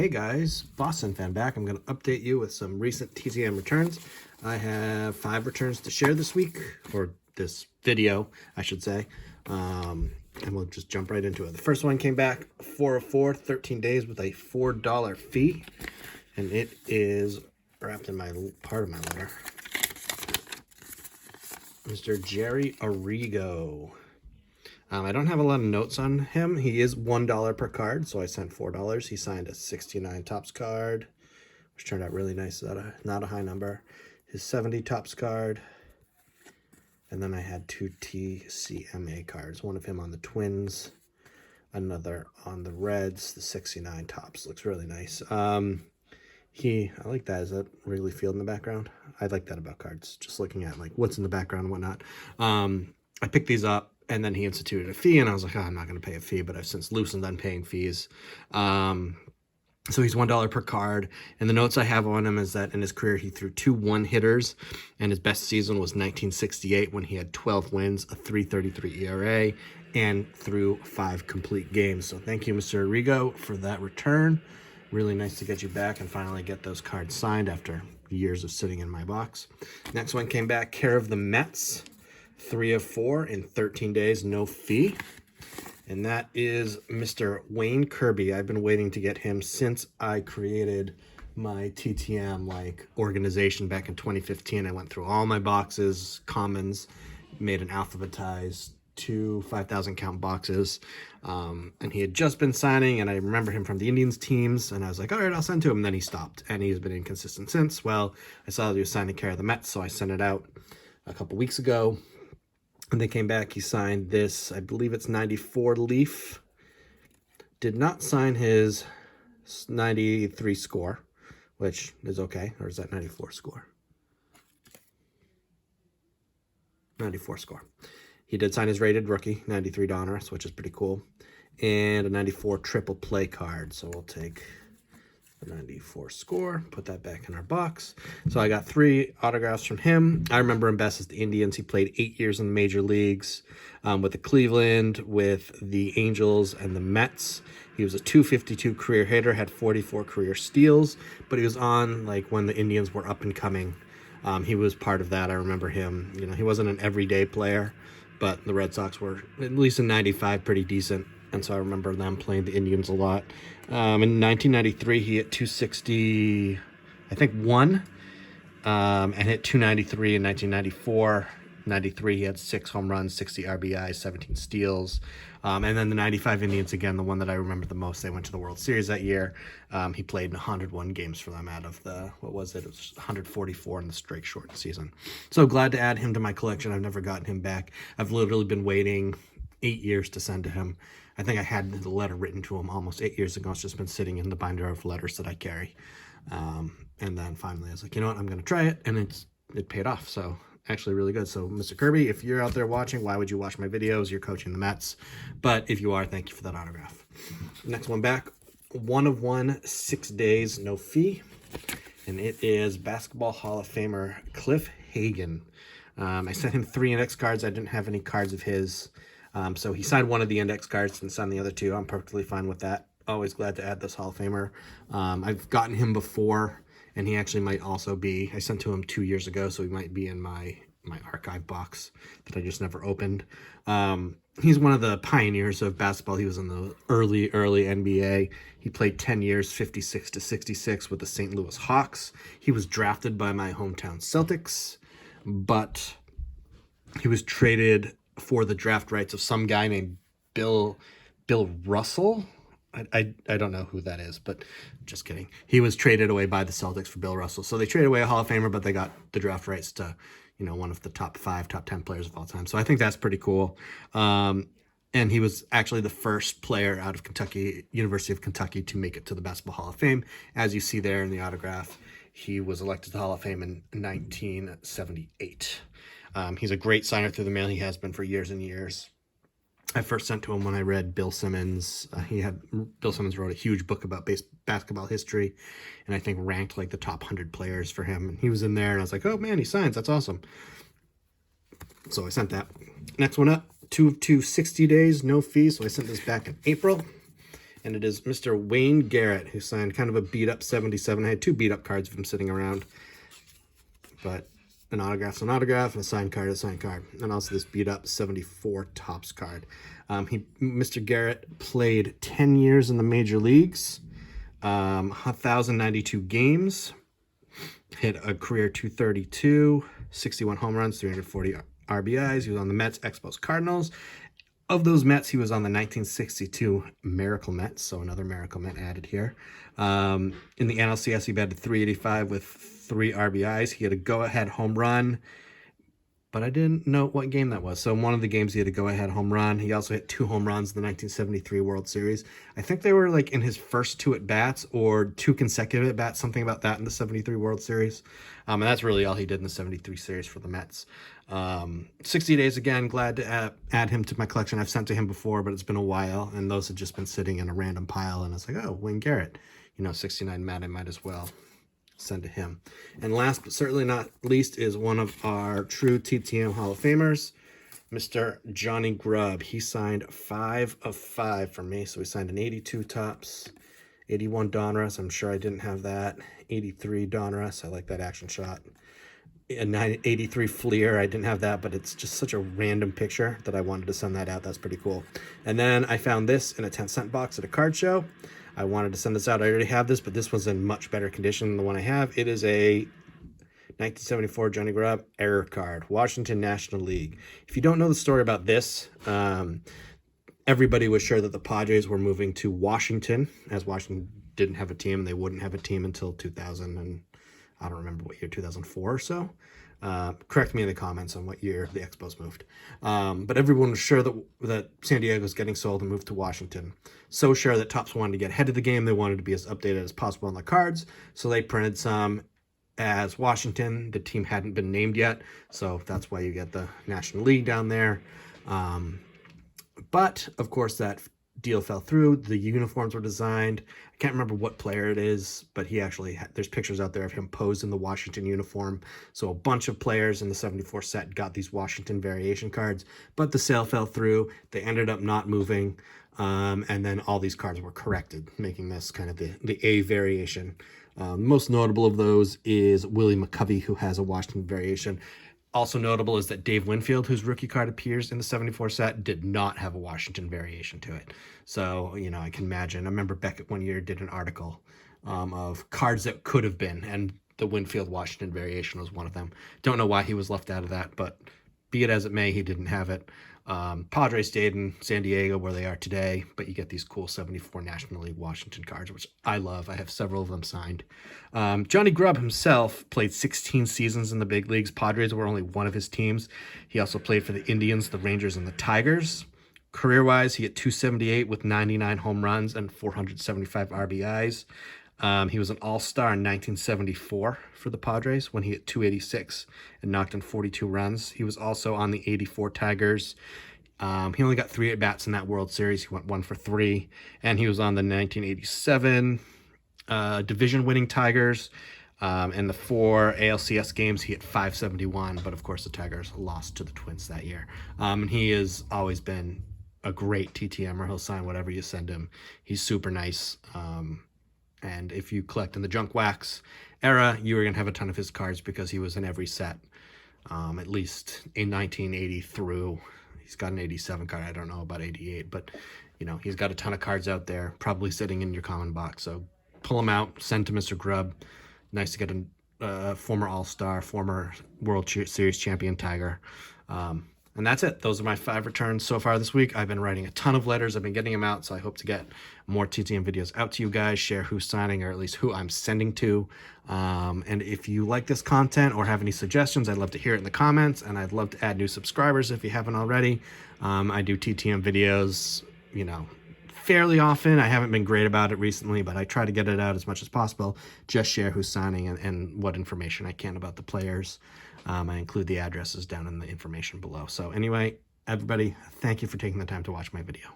Hey guys, Boston fan back. I'm going to update you with some recent TTM returns. I have 5 returns to share this week, or this video, I should say. And we'll just jump right into it. The first one came back 4 of 4, 13 days with a $4 fee. And it is wrapped in my part of my letter. Mr. Gerry Arrigo. I don't have a lot of notes on him. He is $1 per card, so I sent $4. He signed a 69 Topps card, which turned out really nice. Not a high number. His 70 Topps card. And then I had 2 TCMA cards. One of him on the Twins, another on the Reds. The 69 Topps looks really nice. I like that. Is that Wrigley Field in the background? I like that about cards. Just looking at like what's in the background and whatnot. I picked these up. And then he instituted a fee, and I was like, oh, I'm not going to pay a fee, but I've since loosened on paying fees. So he's $1 per card. And the notes I have on him is that in his career, he threw 2 one-hitters, and his best season was 1968 when he had 12 wins, a 3.33 ERA, and threw 5 complete games. So thank you, Mr. Arrigo, for that return. Really nice to get you back and finally get those cards signed after years of sitting in my box. Next one came back, care of the Mets. 3 of 4 in 13 days, no fee. And that is Mr. Wayne Kirby. I've been waiting to get him since I created my TTM organization back in 2015. I went through all my boxes, commons, made an alphabetized 2 5,000 count boxes. And he had just been signing, and I remember him from the Indians teams, and I was like, all right, I'll send to him. And then he stopped, and he's been inconsistent since. Well, I saw that he was signing care of the Mets, so I sent it out a couple weeks ago. And they came back, he signed this, I believe it's 94 Leaf. Did not sign his 93 score, which is okay. Or is that 94 score? 94 score. He did sign his rated rookie, 93 Donruss, which is pretty cool. And a 94 triple play card. So we'll take the 94 score, put that back in our box. So I got 3 autographs from him. I remember him best as the Indians. He played 8 years in the major leagues with the Cleveland, with the Angels, and the Mets. He was a .252 career hitter, had 44 career steals, but he was on when the Indians were up and coming. He was part of that. I remember him. He wasn't an everyday player, but the Red Sox were, at least in 95, pretty decent. And so I remember them playing the Indians a lot. In 1993, he hit 260, I think, 1, and hit 293 in 1994. 93, he had 6 home runs, 60 RBIs, 17 steals. And then the 95 Indians, again, the one that I remember the most, they went to the World Series that year. He played in 101 games for them out of the, It was 144 in the straight short season. So glad to add him to my collection. I've never gotten him back. I've literally been waiting 8 years to send to him. I think I had the letter written to him almost 8 years ago. It's just been sitting in the binder of letters that I carry. And then finally I was like, you know what, I'm going to try it. And it paid off. So actually really good. So Mr. Kirby, if you're out there watching, why would you watch my videos? You're coaching the Mets. But if you are, thank you for that autograph. Next one back, 1 of 1, 6 days, no fee. And it is Basketball Hall of Famer Cliff Hagan. I sent him 3 index cards. I didn't have any cards of his. So he signed one of the index cards and signed the other 2. I'm perfectly fine with that. Always glad to add this Hall of Famer. I've gotten him before, and he actually might also be, I sent to him 2 years ago, so he might be in my archive box that I just never opened. He's one of the pioneers of basketball. He was in the early NBA. He played 10 years, 56 to 66 with the St. Louis Hawks. He was drafted by my hometown Celtics, but he was traded for the draft rights of some guy named Bill Russell. I don't know who that is, but just kidding. He was traded away by the Celtics for Bill Russell. So they traded away a Hall of Famer, but they got the draft rights to, one of the top 5, top 10 players of all time. So I think that's pretty cool. And he was actually the first player out of Kentucky, University of Kentucky, to make it to the Basketball Hall of Fame. As you see there in the autograph, he was elected to the Hall of Fame in 1978. He's a great signer through the mail. He has been for years and years. I first sent to him when I read Bill Simmons. Bill Simmons wrote a huge book about basketball history, and I think ranked the top 100 players for him. And he was in there, and I was like, oh man, he signs. That's awesome. So I sent that. Next one up, 2 of 2, 60 days, no fee. So I sent this back in April. And it is Mr. Wayne Garrett, who signed kind of a beat-up 77. I had 2 beat-up cards of him sitting around. But an autograph's an autograph, and a signed card is a signed card. And also this beat-up 74 Topps card. Mr. Garrett played 10 years in the major leagues, 1,092 games, hit a career 232, 61 home runs, 340 RBIs. He was on the Mets, Expos, Cardinals. Of those Mets, he was on the 1962 Miracle Mets, so another Miracle Met added here. In the NLCS, he batted 385 with 3 RBIs. He had a go-ahead home run, but I didn't know what game that was. So in one of the games, he had a go-ahead home run. He also hit 2 home runs in the 1973 World Series. I think they were like in his first 2 at-bats or 2 consecutive at-bats, something about that in the 73 World Series. And that's really all he did in the 73 series for the Mets. 60 days again, glad to add him to my collection. I've sent to him before, but it's been a while, and those have just been sitting in a random pile, and it's like, oh, Wayne Garrett, 69 Matt, I might as well send to him. And last but certainly not least is one of our true TTM Hall of Famers, Mr. Johnny Grubb. He signed 5 of 5 for me, so he signed an 82 Topps, 81 Donruss, I'm sure I didn't have that, 83 Donruss, I like that action shot, a 83 Fleer, I didn't have that, but it's just such a random picture that I wanted to send that out. That's pretty cool. And then I found this in a 10-cent box at a card show. I wanted to send this out. I already have this, but this one's in much better condition than the one I have. It is a 1974 Johnny Grubb error card, Washington National League. If you don't know the story about this, everybody was sure that the Padres were moving to Washington, as Washington didn't have a team. They wouldn't have a team until 2000, and I don't remember what year, 2004 or so. Correct me in the comments on what year the Expos moved. But everyone was sure that San Diego was getting sold and moved to Washington. So sure that Topps wanted to get ahead of the game. They wanted to be as updated as possible on the cards. So they printed some as Washington. The team hadn't been named yet, so that's why you get the National League down there. But, of course, that deal fell through. The uniforms were designed. I can't remember what player it is, but he actually there's pictures out there of him posed in the Washington uniform. So a bunch of players in the 74 set got these Washington variation cards, but the sale fell through. They ended up not moving, and then all these cards were corrected, making this kind of the A variation. Most notable of those is Willie McCovey, who has a Washington variation. Also notable is that Dave Winfield, whose rookie card appears in the 74 set, did not have a Washington variation to it. So, I can imagine. I remember Beckett one year did an article of cards that could have been, and the Winfield Washington variation was one of them. Don't know why he was left out of that, but be it as it may, he didn't have it. Padres stayed in San Diego where they are today, but you get these cool 74 National League Washington cards, which I love. I have several of them signed. Johnny Grubb himself played 16 seasons in the big leagues. Padres were only one of his teams. He also played for the Indians, the Rangers, and the Tigers. Career-wise, he hit 278 with 99 home runs and 475 RBIs. He was an all-star in 1974 for the Padres when he hit 286 and knocked in 42 runs. He was also on the 84 Tigers. He only got 3 at-bats in that World Series. He went 1 for 3. And he was on the 1987 division-winning Tigers. And the 4 ALCS games, he hit 571. But, of course, the Tigers lost to the Twins that year. And he has always been a great TTMer. He'll sign whatever you send him. He's super nice. And if you collect in the junk wax era, you were going to have a ton of his cards because he was in every set, at least in 1980 through. He's got an 87 card. I don't know about 88, but, he's got a ton of cards out there, probably sitting in your common box. So pull them out, send to Mr. Grubb. Nice to get a former All-Star, former World Series champion Tiger. And that's it. Those are my 5 returns so far this week. I've been writing a ton of letters. I've been getting them out, so I hope to get more TTM videos out to you guys, share who's signing, or at least who I'm sending to. And if you like this content or have any suggestions, I'd love to hear it in the comments, and I'd love to add new subscribers if you haven't already. I do TTM videos, fairly often. I haven't been great about it recently, but I try to get it out as much as possible. Just share who's signing and what information I can about the players. I include the addresses down in the information below. So anyway, everybody, thank you for taking the time to watch my video.